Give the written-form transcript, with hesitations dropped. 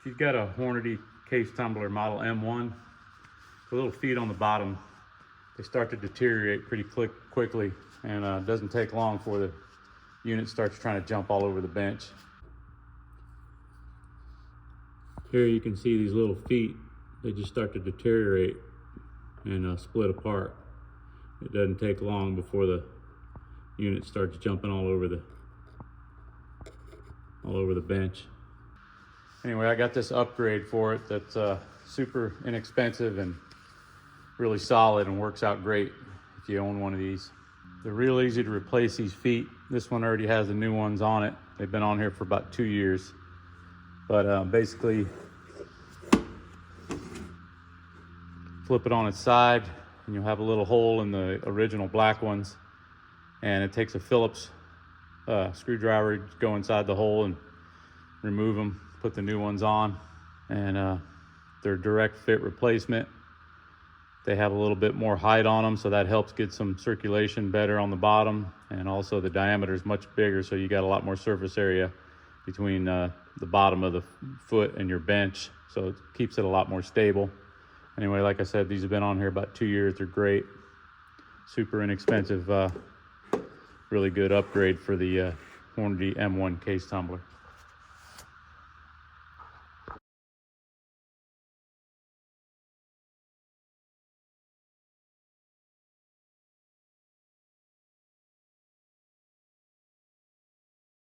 If you've got a Hornady Case Tumbler model M1, the little feet on the bottom, they start to deteriorate pretty quickly, and it doesn't take long before the unit starts trying to jump all over the bench. Here you can see these little feet, they just start to deteriorate and split apart. It doesn't take long before the unit starts jumping all over the bench. Anyway, I got this upgrade for it that's super inexpensive and really solid and works out great if you own one of these. They're real easy to replace, these feet. This one already has the new ones on it. They've been on here for about 2 years. But basically, flip it on its side and you'll have a little hole in the original black ones. And it takes a Phillips screwdriver to go inside the hole and remove them, put the new ones on. And they're direct fit replacement. They have a little bit more height on them, so that helps get some circulation better on the bottom. And also the diameter is much bigger, so you got a lot more surface area between the bottom of the foot and your bench. So it keeps it a lot more stable. Anyway, like I said, these have been on here about 2 years. They're great, super inexpensive, really good upgrade for the Hornady M1 Case Tumbler.